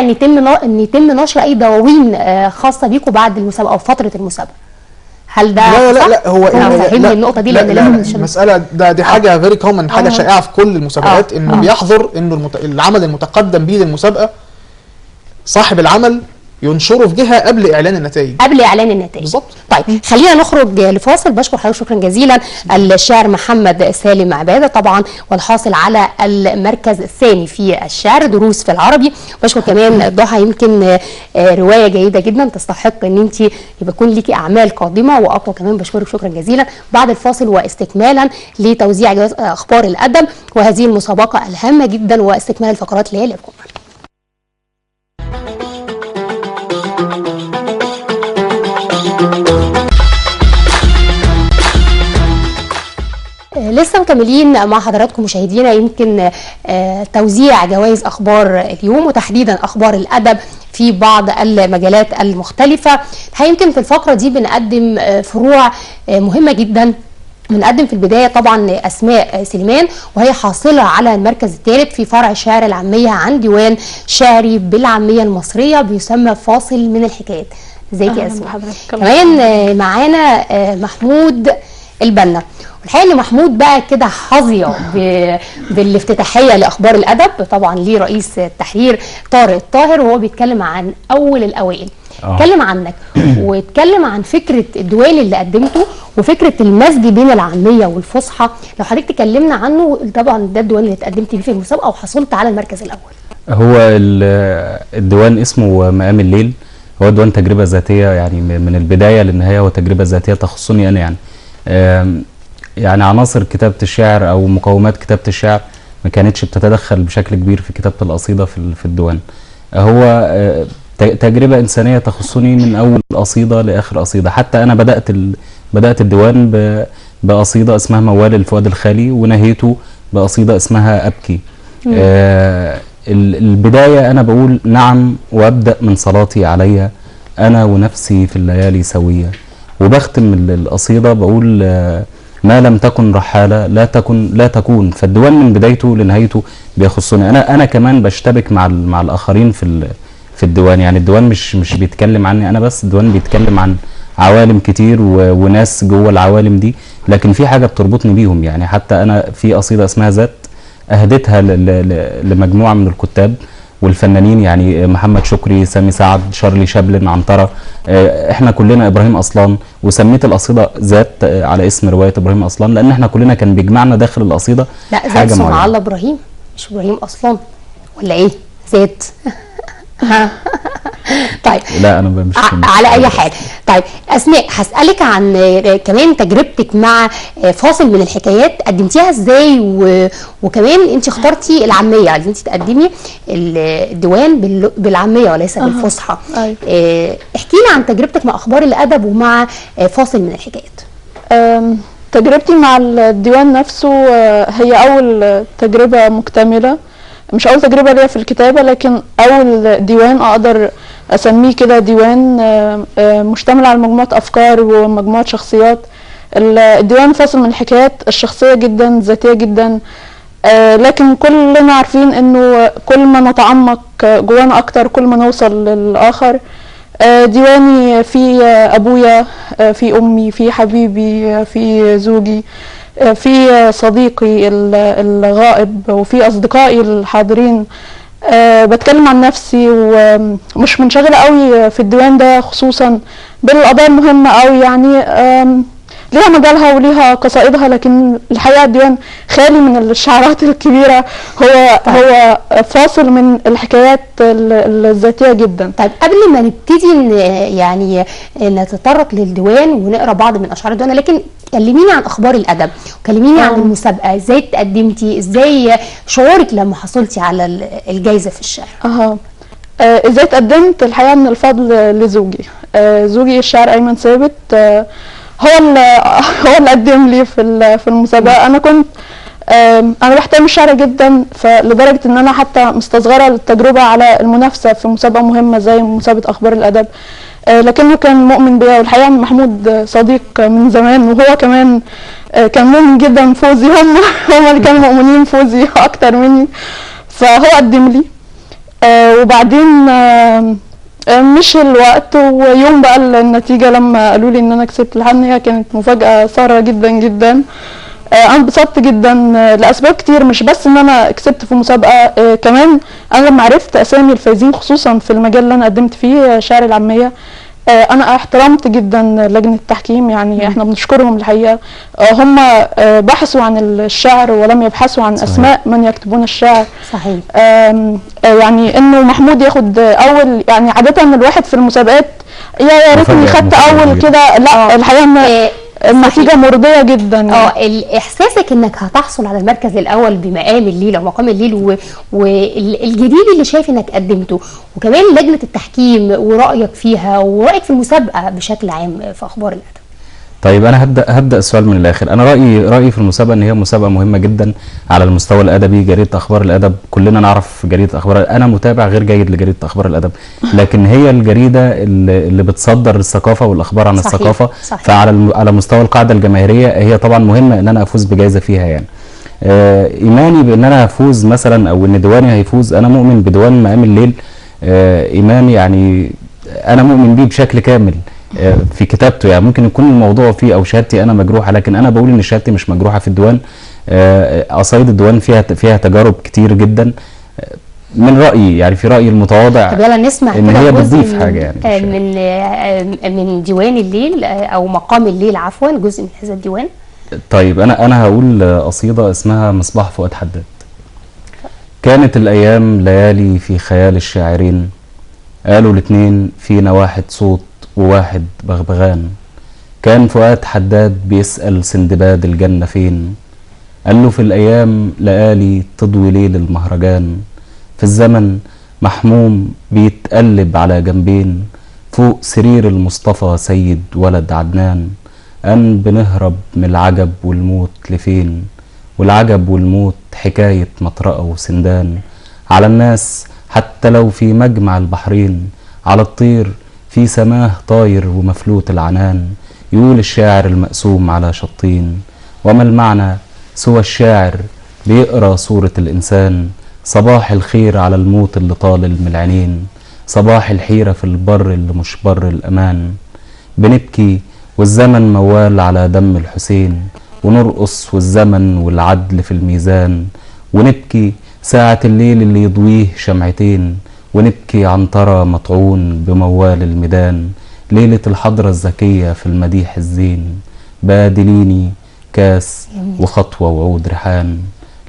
ان يتم نشر اي دواوين خاصه بيكم بعد المسابقه او فتره المسابقه. هل ده لا هو فهمني النقطه دي لان لازم المساله دي حاجه فيري كومن، حاجه شائعه في كل المسابقات انه بيحظر انه العمل المتقدم به للمسابقه صاحب العمل ينشروا في جهه قبل اعلان النتائج. قبل اعلان النتائج بالظبط. طيب خلينا نخرج لفاصل. بشكر حضرتك شكرا جزيلا الشاعر محمد سالم عباده طبعا، والحاصل على المركز الثاني في الشعر دروس في العربي. بشكر كمان ضحى، يمكن روايه جيده جدا تستحق ان انت يبقى يكون ليكي اعمال قادمه واقوى كمان. بشكرك شكرا جزيلا. بعد الفاصل واستكمالا لتوزيع جوائز اخبار الادب وهذه المسابقه الهامه جدا واستكمال الفقرات اللي هي لكم. لسه مكملين مع حضراتكم مشاهدينا، يمكن توزيع جوائز اخبار اليوم وتحديدا اخبار الادب في بعض المجالات المختلفه. يمكن في الفقره دي بنقدم فروع مهمه جدا. بنقدم في البدايه طبعا اسماء سليمان، وهي حاصله على المركز الثالث في فرع الشعر العاميه عن ديوان شعري بالعاميه المصريه بيسمى فاصل من الحكايات. ازيك يا اسماء؟ كمان معانا محمود البنا. الحقيقه ان محمود بقى كده حظي بالافتتاحيه لاخبار الادب، طبعا ليه رئيس التحرير طارق الطاهر، وهو بيتكلم عن اول الاوائل. اتكلم عنك واتكلم عن فكره الديوان اللي قدمته وفكره المزج بين العاميه والفصحى. لو حضرتك تكلمنا عنه، طبعا ده الديوان اللي اتقدمت بيه في المسابقه وحصلت على المركز الاول. هو الديوان اسمه مقام الليل، هو ديوان تجربه ذاتيه، يعني من البدايه للنهايه هو تجربه ذاتيه تخصني انا. يعني عناصر كتابة الشعر أو مقومات كتابة الشعر ما كانتش بتتدخل بشكل كبير في كتابة القصيدة في الديوان. هو تجربة إنسانية تخصني من أول قصيدة لآخر قصيدة. حتى أنا بدأت الديوان بقصيدة اسمها موال الفؤاد الخالي، ونهيته بقصيدة اسمها أبكي. البداية أنا بقول نعم وأبدأ من صلاتي عليا أنا ونفسي في الليالي سوية، وبختم القصيدة بقول ما لم تكن رحالة لا تكون. فالديوان من بدايته لنهايته بيخصني انا كمان بشتبك مع الاخرين في الديوان. يعني الديوان مش بيتكلم عني انا بس، الديوان بيتكلم عن عوالم كتير وناس جوه العوالم دي، لكن في حاجة بتربطني بيهم. يعني حتى انا في قصيدة اسمها ذات اهدتها لمجموعة من الكتاب والفنانين، يعني محمد شكري، سامي سعد، شارلي شابلن، عنترة، احنا كلنا ابراهيم اصلان. وسميت القصيده ذات على اسم روايه ابراهيم اصلان، لان احنا كلنا كان بيجمعنا داخل القصيده لا حاجه ذات معينه. الله ابراهيم مش ابراهيم اصلان ولا ايه؟ ذات طيب لا انا مش على اي حال. طيب اسماء، هسالك عن كمان تجربتك مع فاصل من الحكايات، قدمتيها ازاي؟ وكمان انت اخترتي العاميه، اللي انت تقدمي الديوان بالعاميه وليس بالفصحى. احكي لي عن تجربتك مع اخبار الادب ومع فاصل من الحكايات. تجربتي مع الديوان نفسه هي اول تجربه مكتمله، مش اول تجربه ليا في الكتابه، لكن اول ديوان اقدر اسميه كده ديوان مشتمل على مجموعه افكار ومجموعه شخصيات. الديوان فاصل من الحكايات الشخصيه جدا، ذاتيه جدا، لكن كلنا عارفين انه كل ما نتعمق جوانا اكتر كل ما نوصل للاخر. ديواني في ابويا، في امي، في حبيبي، في زوجي، في صديقي الغائب، وفي اصدقائي الحاضرين. بتكلم عن نفسي ومش منشغله قوي في الديوان ده خصوصا بالقضايا المهمه قوي، يعني ليها مجالها وليها قصائدها، لكن الحقيقه الديوان خالي من الشعارات الكبيره، هو فاصل من الحكايات الذاتيه جدا. طيب قبل ما نبتدي يعني نتطرق للديوان ونقرا بعض من اشعار الديوان، لكن كلميني عن اخبار الادب، كلميني عن المسابقه، ازاي تقدمتي، ازاي شعورك لما حصلتي على الجائزه في الشعر؟ ازاي تقدمت؟ الحقيقه من الفضل لزوجي. زوجي الشاعر ايمن ثابت، هو اللي قدم لي في المسابقه. انا كنت انا بحترم الشعر جدا، فلدرجه ان انا حتى مستصغره التجربه على المنافسه في مسابقه مهمه زي مسابقه اخبار الادب، لكنه كان مؤمن بيا. والحقيقه محمود صديق من زمان، وهو كمان كان مؤمن جدا بفوزي. هم اللي كانوا مؤمنين بفوزي اكتر مني، فهو قدم لي. وبعدين مشي الوقت، ويوم بقى النتيجه لما قالوا لي ان انا كسبت، الحقيقه هي كانت مفاجاه ساره جدا جدا. انا انبسطت جدا لاسباب كتير، مش بس ان انا كسبت في مسابقه، كمان انا لما عرفت اسامي الفايزين خصوصا في المجال اللي انا قدمت فيه شعر العاميه، انا احترمت جدا لجنه التحكيم، يعني احنا بنشكرهم الحقيقه. هم بحثوا عن الشعر ولم يبحثوا عن صحيح. اسماء من يكتبون الشعر. صحيح. يعني انه محمود ياخد اول، يعني عاده الواحد في المسابقات يا ريتني خدت اول كده، لا الحقيقه النتيجه مرضيه جدا. احساسك انك هتحصل على المركز الاول بمقام الليل او مقام الليل والجديد اللي شايف انك قدمته، وكمان لجنه التحكيم ورايك فيها ورايك في المسابقه بشكل عام في اخبار الادب. طيب انا هبدا السؤال من الاخر. انا رايي في المسابقه ان هي مسابقه مهمه جدا على المستوى الادبي. جريده اخبار الادب كلنا نعرف جريده اخبار، انا متابع غير جيد لجريده اخبار الادب، لكن هي الجريده اللي بتصدر الثقافه والاخبار عن صحيح. الثقافه. صحيح. على مستوى القاعده الجماهيريه هي طبعا مهمه ان انا افوز بجائزه فيها يعني. ايماني بان انا هفوز مثلا او ان ديواني هيفوز، انا مؤمن بديوان مقام الليل. ايماني يعني انا مؤمن بيه بشكل كامل في كتابته. يعني ممكن يكون الموضوع فيه او شهادتي انا مجروحه، لكن انا بقول ان شهادتي مش مجروحه في الديوان. قصايد الديوان فيها تجارب كتير جدا من رايي، يعني في رايي المتواضع. طب يلا نسمع ان كده هي جزء بتضيف حاجه يعني من ديوان الليل او مقام الليل عفوا، جزء من هذا الديوان. طيب انا هقول قصيده اسمها مصباح فؤاد حداد. كانت الايام ليالي في خيال الشاعرين، قالوا الاتنين فينا واحد صوت وواحد بغبغان. كان فؤاد حداد بيسأل سندباد الجنة فين، قال له في الأيام ليالي تضوي ليل المهرجان. في الزمن محموم بيتقلب على جنبين، فوق سرير المصطفى سيد ولد عدنان. أن بنهرب من العجب والموت لفين، والعجب والموت حكاية مطرقة وسندان. على الناس حتى لو في مجمع البحرين، على الطير في سماه طاير ومفلوت العنان. يقول الشاعر المقسوم على شطين، وما المعنى سوى الشاعر بيقرأ صورة الإنسان. صباح الخير على الموت اللي طالل من العينين، صباح الحيرة في البر اللي مش بر الأمان. بنبكي والزمن موال على دم الحسين، ونرقص والزمن والعدل في الميزان. ونبكي ساعة الليل اللي يضويه شمعتين، ونبكي عنترة مطعون بموال الميدان. ليلة الحضرة الزكية في المديح الزين، بادليني كاس وخطوة وعود ريحان.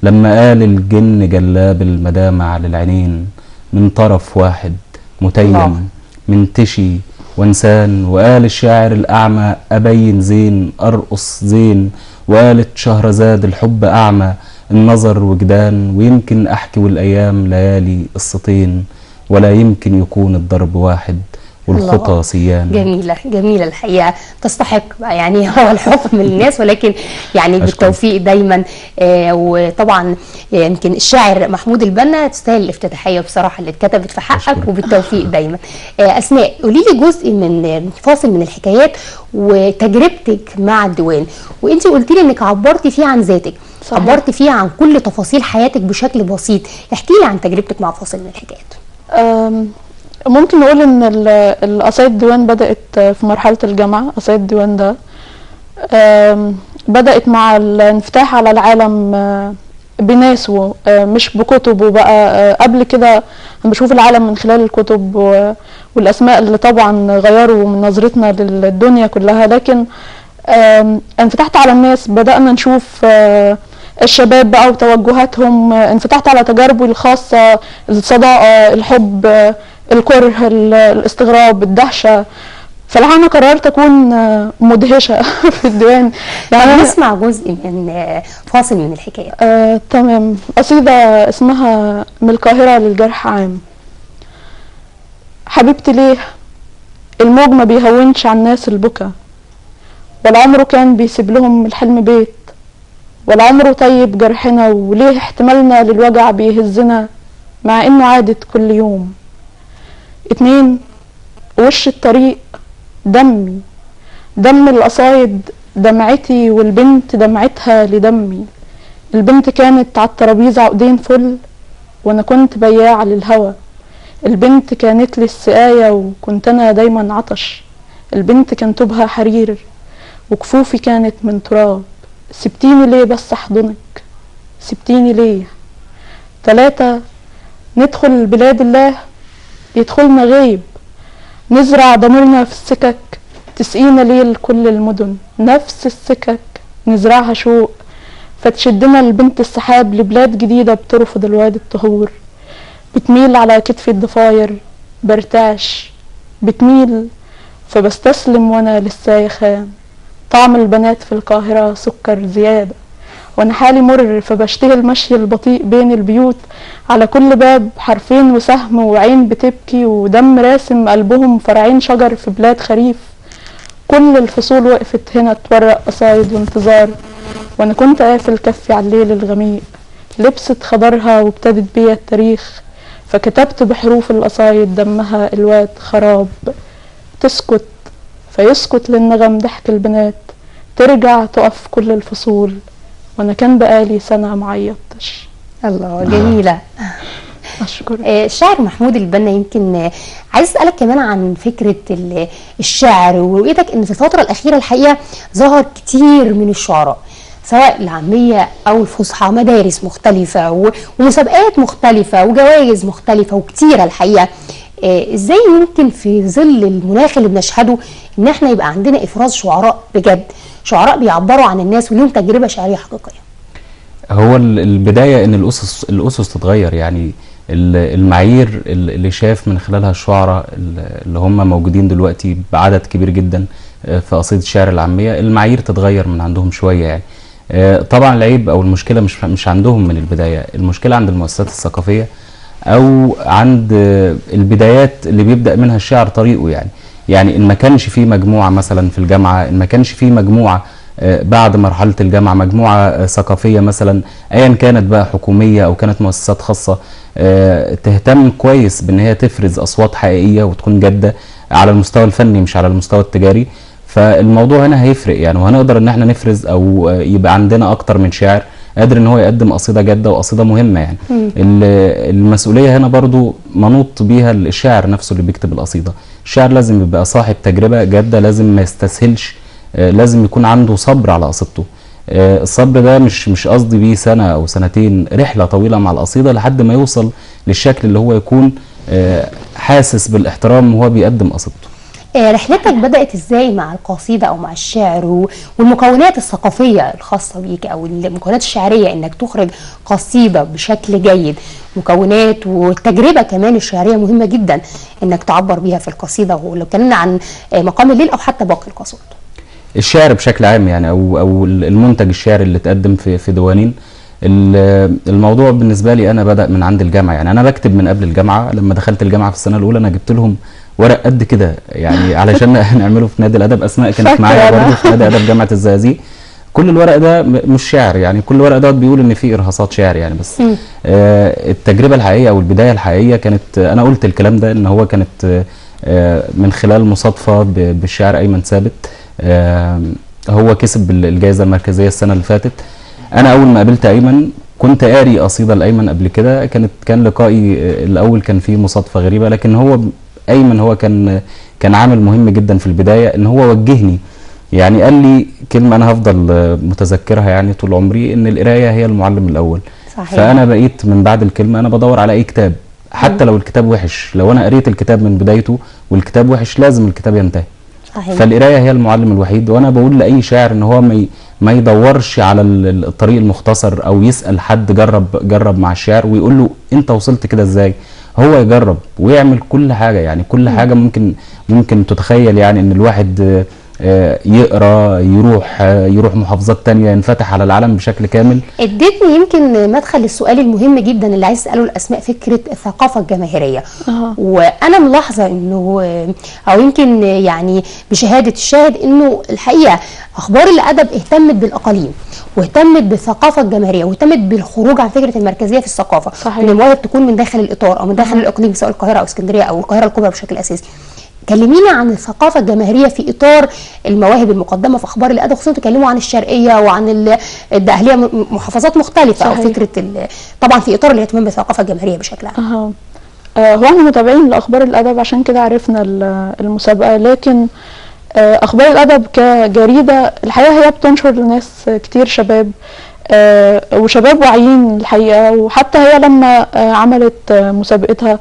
لما قال الجن جلاب المدامع للعينين، من طرف واحد متيم منتشي وانسان. وقال الشاعر الأعمى أبين زين أرقص زين، وقالت شهرزاد الحب أعمى النظر وجدان. ويمكن أحكي والأيام ليالي قصتين، ولا يمكن يكون الضرب واحد والخطى سيان. جميلة جميلة الحقيقة، تستحق يعني هو الحكم للناس، ولكن يعني بالتوفيق دايما. وطبعا يمكن الشاعر محمود البنا تستاهل الافتتاحية بصراحة اللي اتكتبت في حقك، وبالتوفيق دايما. أسماء، قولي لي جزء من فاصل من الحكايات وتجربتك مع الديوان، وانت قلتي لي انك عبرتي فيه عن ذاتك. صحيح. عبرتي فيه عن كل تفاصيل حياتك بشكل بسيط. احكي لي عن تجربتك مع فاصل من الحكايات. ممكن نقول ان القصايد الديوان بدأت في مرحلة الجامعة. قصايد الديوان ده بدأت مع الانفتاح على العالم بناسه، مش بكتبه بقى. قبل كده انا بشوف العالم من خلال الكتب والاسماء اللي طبعا غيروا من نظرتنا للدنيا كلها، لكن انفتحت على الناس. بدأنا نشوف الشباب بقى وتوجهاتهم، انفتحت على تجاربي الخاصة، الصداقة، الحب، الكره، الاستغراب، الدهشة. فالحقيقة أنا قررت أكون مدهشة في الديوان. يعني نسمع جزء من فاصل من الحكاية. تمام. قصيدة اسمها من القاهرة للجرح عام. حبيبتي ليه الموج ما بيهونش على الناس البكا، ولا عمره كان بيسيب لهم الحلم بيت، ولا عمره طيب جرحنا، وليه احتمالنا للوجع بيهزنا مع انه عادت كل يوم. 2 وش الطريق دمي، دم القصايد دمعتي، والبنت دمعتها لدمي. البنت كانت على الترابيزة عقدين فل، وانا كنت بياع للهوى. البنت كانت لي السقاية، وكنت انا دايما عطش. البنت كان توبها حرير، وكفوفي كانت من تراب. سبتيني ليه بس احضنك، سبتيني ليه. 3 ندخل بلاد الله يدخلنا غيب، نزرع ضميرنا في السكك تسقينا ليل كل المدن، نفس السكك نزرعها شوق فتشدنا لبنت السحاب لبلاد جديدة بترفض الواد الطهور، بتميل على كتفي الضفاير برتعش، بتميل فبستسلم وانا لساي خام، طعم البنات في القاهرة سكر زيادة وانا حالي مر فبشتهي المشي البطيء بين البيوت، على كل باب حرفين وسهم وعين بتبكي ودم راسم قلبهم فرعين شجر في بلاد خريف، كل الفصول وقفت هنا تورق قصايد وانتظار، وانا كنت قافل كفي على الليل الغميق، لبست خضرها وابتدت بيا التاريخ، فكتبت بحروف القصايد دمها الواد خراب، تسكت فيسكت للنغم ضحك البنات، ترجع تقف كل الفصول وانا كان بقالي سنة معيطتش. الله، جميلة. اشكرك. الشاعر محمود البنا، يمكن عايز اسالك كمان عن فكره الشعر ورؤيتك ان في الفتره الاخيره الحقيقه ظهر كتير من الشعراء سواء العاميه او الفصحى، مدارس مختلفه ومسابقات مختلفه وجوائز مختلفه وكتيره الحقيقه. ازاي ممكن في ظل المناخ اللي بنشهده ان احنا يبقى عندنا افراز شعراء بجد، شعراء بيعبروا عن الناس وليهم تجربه شعريه حقيقيه؟ هو البداية ان الاسس تتغير، يعني المعايير اللي شاف من خلالها الشعراء اللي هم موجودين دلوقتي بعدد كبير جدا في قصيدة الشعر العامية، المعايير تتغير من عندهم شوية يعني. طبعا العيب او المشكلة مش عندهم من البداية، المشكلة عند المؤسسات الثقافية او عند البدايات اللي بيبدأ منها الشعر طريقه يعني ان ما كانش فيه مجموعة مثلا في الجامعة، ان ما كانش فيه مجموعة بعد مرحلة الجامعة، مجموعة ثقافية مثلا ايا كانت بقى، حكومية او كانت مؤسسات خاصة، تهتم كويس بان هي تفرز اصوات حقيقية وتكون جادة على المستوى الفني مش على المستوى التجاري، فالموضوع هنا هيفرق يعني، وهنقدر ان احنا نفرز او يبقى عندنا اكتر من شاعر قادر ان هو يقدم قصيدة جادة وقصيدة مهمة يعني. المسؤولية هنا برضو منوط بيها الشاعر نفسه اللي بيكتب القصيدة. الشاعر لازم يبقى صاحب تجربة جادة، لازم ما يستسهلش، لازم يكون عنده صبر على قصيدته. الصبر ده مش قصدي بيه سنة او سنتين، رحلة طويلة مع القصيدة لحد ما يوصل للشكل اللي هو يكون حاسس بالاحترام وهو بيقدم قصيدته. رحلتك بدأت ازاي مع القصيدة او مع الشعر والمكونات الثقافية الخاصة بيك او المكونات الشعرية، انك تخرج قصيدة بشكل جيد، مكونات والتجربة كمان الشعرية مهمة جدا انك تعبر بيها في القصيدة، ولو اتكلمنا عن مقام الليل او حتى باقي القصائد. الشعر بشكل عام يعني او المنتج الشعري اللي اتقدم في ديوانين، الموضوع بالنسبة لي انا بدأ من عند الجامعة، يعني انا بكتب من قبل الجامعة. لما دخلت الجامعة في السنة الاولى انا جبت لهم ورق قد كده يعني علشان نعمله في نادي الادب. اسماء كانت معايا برضه في نادي ادب جامعه الزقازيق. كل الورق ده مش شعر يعني، كل الورق ده بيقول ان في ارهاصات شعر يعني، بس التجربه الحقيقيه او البدايه الحقيقيه كانت، انا قلت الكلام ده ان هو كانت من خلال مصادفه بالشاعر ايمن ثابت. هو كسب الجائزه المركزيه السنه اللي فاتت. انا اول ما قابلت ايمن كنت قاري قصيده لايمن قبل كده، كان لقائي الاول كان فيه مصادفه غريبه، لكن هو ايمن هو كان عامل مهم جدا في البدايه، ان هو وجهني يعني، قال لي كلمه انا هفضل متذكرها يعني طول عمري، ان القرايه هي المعلم الاول. صحيح. فانا بقيت من بعد الكلمه انا بدور على اي كتاب حتى لو الكتاب وحش، لو انا قريت الكتاب من بدايته والكتاب وحش لازم الكتاب ينتهي. صحيح. فالقرايه هي المعلم الوحيد، وانا بقول لاي شاعر ان هو ما يدورش على الطريق المختصر او يسال حد جرب مع الشعر ويقول له انت وصلت كده ازاي. هو يجرب ويعمل كل حاجه يعني، كل حاجه ممكن تتخيل يعني، ان الواحد يقرا يروح محافظات تانية، ينفتح على العالم بشكل كامل. اديتني يمكن مدخل للسؤال المهم جدا اللي عايز اساله الاسماء، فكره الثقافه الجماهيريه. وانا ملاحظه انه او يمكن يعني بشهاده الشاهد انه الحقيقه اخبار الادب اهتمت بالاقاليم واهتمت بالثقافه الجماهيريه واهتمت بالخروج عن فكره المركزيه في الثقافه. صحيح. ان المواهب تكون من داخل الاطار او من داخل الاقليم، سواء القاهره او اسكندريه او القاهره الكبرى بشكل اساسي. كلمينا عن الثقافه الجماهيريه في اطار المواهب المقدمه في اخبار الادب، خصوصا تكلموا عن الشرقيه وعن الدقهليه، محافظات مختلفه. صحيح. او فكره طبعا في اطار الاهتمام بالثقافه الجماهيريه بشكل عام. هو احنا متابعين لاخبار الادب عشان كده عرفنا المسابقه، لكن اخبار الادب كجريده الحقيقه هي بتنشر لناس كتير شباب، وشباب واعيين الحقيقه. وحتى هي لما عملت مسابقتها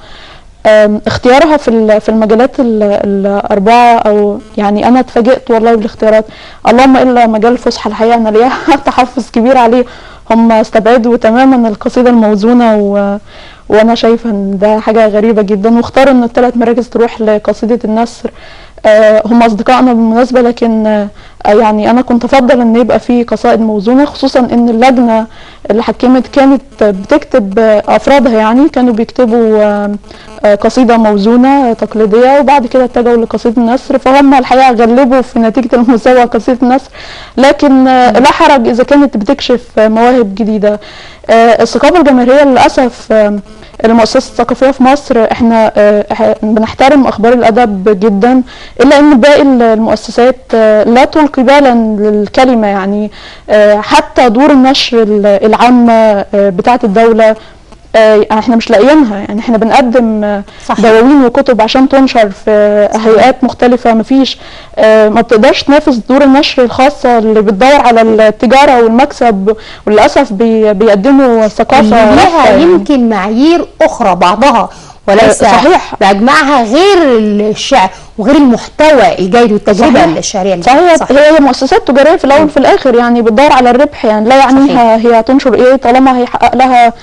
اختيارها في المجالات الاربعه، او يعني انا اتفاجئت والله بالاختيارات، اللهم الا مجال الفصحى الحقيقه انا ليا تحفظ كبير عليه. هم استبعدوا تماما القصيده الموزونه وانا شايفه ان ده حاجه غريبه جدا، واختاروا ان ال3 مراكز تروح لقصيده النثر. هم اصدقائنا بالمناسبه، لكن يعني انا كنت افضل ان يبقى في قصائد موزونه، خصوصا ان اللجنه اللي حكمت كانت بتكتب افرادها، يعني كانوا بيكتبوا قصيده موزونه تقليديه وبعد كده اتجهوا لقصيده النثر، فهم الحقيقه غلبوا في نتيجه المسابقه قصيده النثر، لكن لا حرج اذا كانت بتكشف مواهب جديده. الثقافه الجماهيريه للاسف المؤسسات الثقافيه في مصر احنا بنحترم اخبار الادب جدا، الا ان باقي المؤسسات لا تلقي بالا للكلمه، يعني حتى دور النشر العامه بتاعه الدوله احنا مش لاقيينها. يعني احنا بنقدم دواوين وكتب عشان تنشر في هيئات مختلفه، مفيش ما بتقدرش تنافس دور النشر الخاصه اللي بتدور على التجاره والمكسب، وللاسف بيقدموا ثقافه ليها يمكن معايير اخرى بعضها وليس صحيح باجمعها غير الشعر وغير المحتوى الجيد والتجربه الشعريه. صحيح. هي مؤسسات تجاريه في الاول وفي الاخر، يعني بتدور على الربح، يعني لا يعنيها هي هتنشر ايه طالما هيحقق لها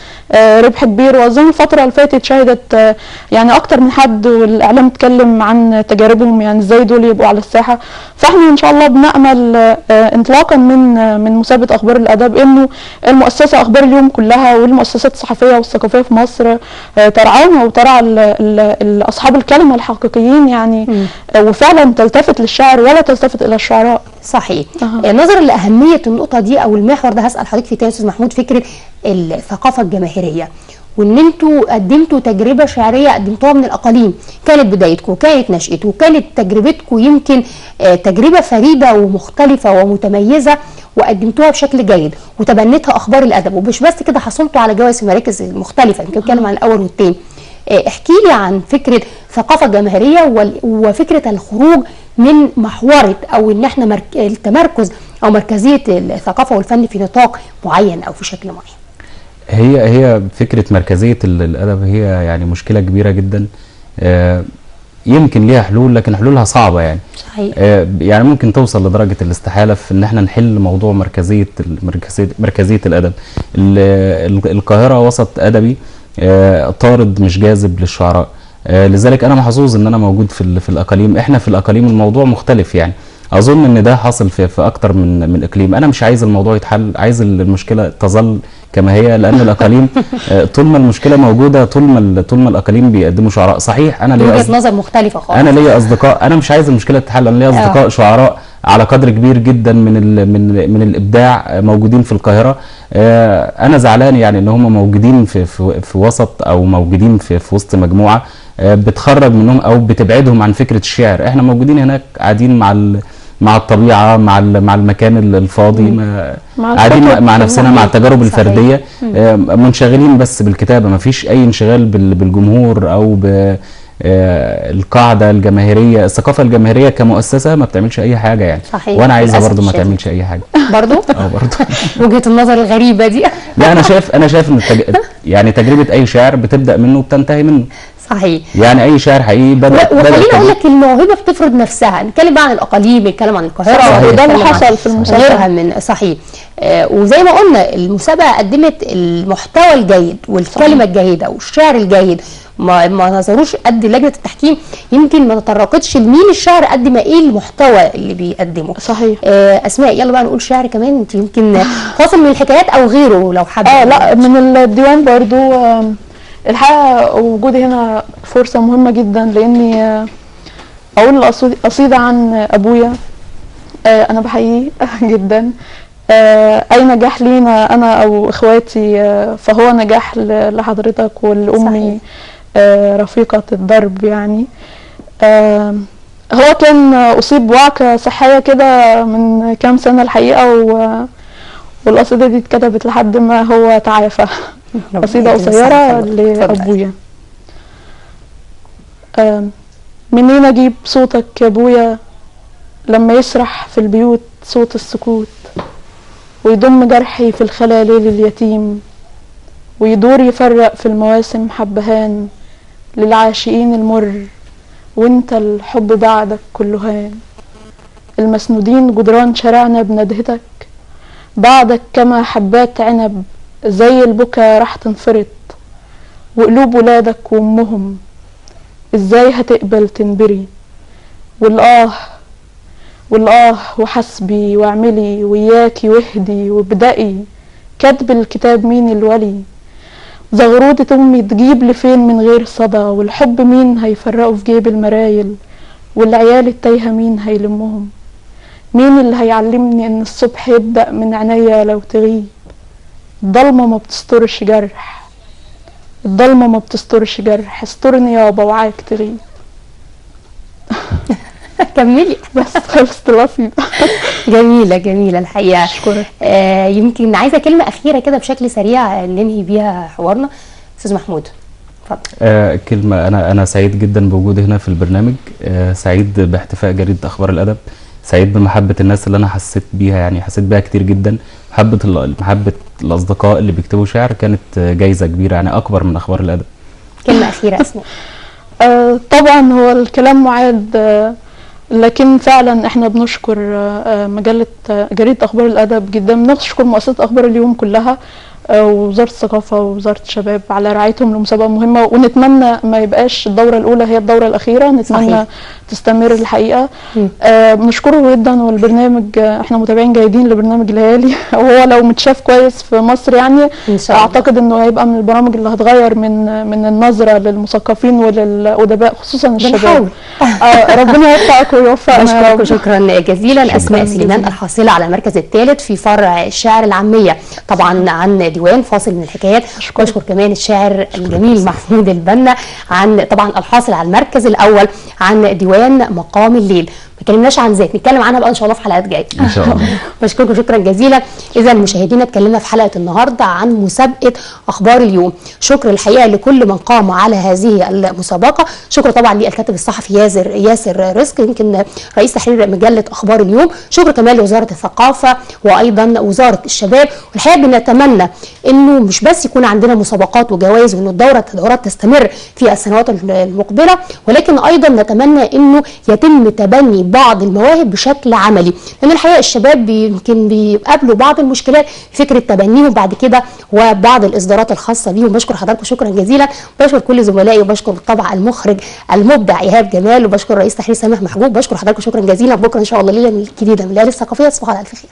ربح كبير. واظن الفتره اللي فاتت شهدت يعني اكتر من حد والاعلام اتكلم عن تجاربهم، يعني ازاي دول يبقوا على الساحه. فاحنا ان شاء الله بنامل انطلاقا من مسابقه اخبار الادب انه المؤسسه اخبار اليوم كلها والمؤسسات الصحفيه والثقافيه في مصر ترعانا وترعى اصحاب الكلمه الحقيقيين، يعني وفعلا تلتفت للشعر ولا تلتفت الى الشعراء. صحيح. نظرا لاهميه النقطه دي او المحور ده هسال حضرتك في تاني استاذ محمود، فكره الثقافه الجماهيريه وان انتوا قدمتوا تجربه شعريه قدمتوها من الاقاليم، كانت بدايتكم كانت نشأتكم كانت تجربتكم يمكن تجربه فريده ومختلفه ومتميزه وقدمتوها بشكل جيد وتبنتها اخبار الادب، ومش بس كده حصلتوا على جوائز في مراكز مختلفه، يمكن نتكلم عن الاول والثاني. احكي لي عن فكره ثقافه جماهيريه وفكره الخروج من محورة او ان احنا التمركز او مركزيه الثقافه والفن في نطاق معين او في شكل معين. هي فكره مركزيه الادب هي يعني مشكله كبيره جدا، يمكن ليها حلول لكن حلولها صعبه يعني. صحيح. يعني ممكن توصل لدرجه الاستحاله في ان احنا نحل موضوع مركزيه الادب. القاهره وسط ادبي طارد مش جاذب للشعراء، لذلك انا محظوظ ان انا موجود في الاقاليم. احنا في الاقاليم الموضوع مختلف، يعني اظن ان ده حاصل في اكتر من اقليم. انا مش عايز الموضوع يتحل، عايز المشكله تظل كما هي، لان الاقاليم طول ما المشكله موجوده طول ما الاقاليم بيقدموا شعراء. صحيح انا ليا وجهه نظر مختلفه خالص. انا ليا اصدقاء، انا مش عايز المشكله تتحل، انا ليا اصدقاء شعراء على قدر كبير جدا من الابداع موجودين في القاهره. انا زعلان يعني ان هم موجودين في وسط او موجودين في وسط مجموعه بتخرج منهم او بتبعدهم عن فكره الشعر. احنا موجودين هناك قاعدين مع الطبيعه، مع المكان الفاضي، قاعدين مع نفسنا، مع التجارب الفرديه، منشغلين بس بالكتابه، ما فيش اي انشغال بالجمهور او القاعده الجماهيريه. الثقافه الجماهيريه كمؤسسه ما بتعملش اي حاجه يعني. صحيح. وانا عايزها برضو ما تعملش اي حاجه برضو. برضو وجهه النظر الغريبه دي. لا انا شايف ان يعني تجربه اي شاعر بتبدا منه وبتنتهي منه. صحيح. يعني اي شاعر حقيقي وخليني اقول لك الموهبه بتفرض نفسها. نتكلم بقى عن الاقاليم، نتكلم عن القاهره، وده اللي حصل في المسابقه غيرها من صحيح. وزي ما قلنا المسابقه قدمت المحتوى الجيد والكلمه الجيده والشعر الجيد، ما نظروش قد لجنه التحكيم، يمكن ما تطرقتش لمين الشعر قد ما ايه المحتوى اللي بيقدمه. صحيح. اسماء يلا بقى نقول شعر كمان، انت يمكن فاصل من الحكايات او غيره لو حابه. لا من الديوان برضو الحقيقه وجودي هنا فرصه مهمه جدا، لاني اقول قصيده عن ابويا انا بحييه جدا. اي نجاح لينا انا او اخواتي فهو نجاح لحضرتك ولامي رفيقه الدرب. يعني هو كان اصيب بوعكه صحيه كده من كام سنه الحقيقه، والقصيده دي اتكتبت لحد ما هو تعافى. قصيده قصيره لابويا. منين اجيب صوتك يا ابويا لما يسرح في البيوت صوت السكوت، ويضم جرحي في الخلا ليل اليتيم، ويدور يفرق في المواسم حبهان للعاشقين المر، وانت الحب بعدك كله هان. المسنودين جدران شارعنا بندهتك، بعدك كما حبات عنب زي البكا راح تنفرط، وقلوب ولادك وامهم ازاي هتقبل تنبري. والآه والآه وحسبي واعملي وياكي واهدي وابدأي، كاتب الكتاب مين الولي، زغرودة أمي تجيب لفين من غير صدى، والحب مين هيفرقوا في جيب المرايل، والعيال التايهة مين هيلمهم، مين اللي هيعلمني إن الصبح يبدأ من عينيا لو تغيب. الضلمة ما بتسترش جرح، الضلمة ما بتسترش جرح، استرني يابا وعاك تغيب. كملي. بس خلصت القصيدة. جميلة جميلة الحقيقة. أشكرك. يمكن عايزة كلمة أخيرة كده بشكل سريع ننهي بيها حوارنا. أستاذ محمود اتفضل. كلمة، أنا سعيد جدا بوجودي هنا في البرنامج، سعيد باحتفاء جريدة أخبار الأدب، سعيد بمحبة الناس اللي أنا حسيت بيها، يعني حسيت بيها كتير جدا. محبة الأصدقاء اللي بيكتبوا شعر كانت جايزة كبيرة، يعني أكبر من أخبار الأدب. كلمة أخيرة أسماء. طبعا هو الكلام معاد، لكن فعلا احنا بنشكر مجلة جريدة أخبار الأدب جدا، بنشكر مؤسسة أخبار اليوم كلها ووزارة الثقافة ووزارة الشباب على رعايتهم لمسابقة مهمة، ونتمنى ما يبقاش الدورة الأولى هي الدورة الأخيرة، نتمنى صحيح. تستمر الحقيقة. بنشكره جدا، والبرنامج احنا متابعين جيدين لبرنامج ليالي، وهو لو متشاف كويس في مصر يعني أعتقد إنه هيبقى من البرامج اللي هتغير من النظرة للمثقفين وللأدباء خصوصا الشباب. ربنا يوفقك ويوفقنا. بشكرك شكرا جزيلا. أسماء سليمان الحاصلة على المركز الثالث في فرع الشعر العامية، طبعا عن ديوان فاصل من الحكايات. بشكر كمان الشاعر الجميل محمود البنا عن طبعا الحاصل على المركز الاول عن ديوان مقام الليل. ما اتكلمناش عن ذات، نتكلم عنها بقى ان شاء الله في حلقات جايه ان شاء الله. بشكركم شكرا جزيلا. اذا مشاهدينا اتكلمنا في حلقه النهارده عن مسابقه اخبار اليوم. شكر الحقيقه لكل من قام على هذه المسابقه، شكر طبعا للكاتب الصحفي ياسر رزق يمكن رئيس تحرير مجله اخبار اليوم، شكر كمان لوزاره الثقافه وايضا وزاره الشباب. والحقيقه بنتمنى انه مش بس يكون عندنا مسابقات وجوائز وان الدورات تستمر في السنوات المقبله، ولكن ايضا نتمنى انه يتم تبني بعض المواهب بشكل عملي، لان الحقيقه الشباب يمكن بيقابلوا بعض المشكلات في فكره تبنيهم بعد كده وبعض الاصدارات الخاصه بيهم. بشكر حضراتكم شكرا جزيلا، بشكر كل زملائي وبشكر طبعا المخرج المبدع ايهاب جمال وبشكر رئيس تحرير سامح محجوب. بشكر حضراتكم شكرا جزيلا. بكره ان شاء الله ليله جديده من الليالي الثقافيه. تصبحوا على الف خير.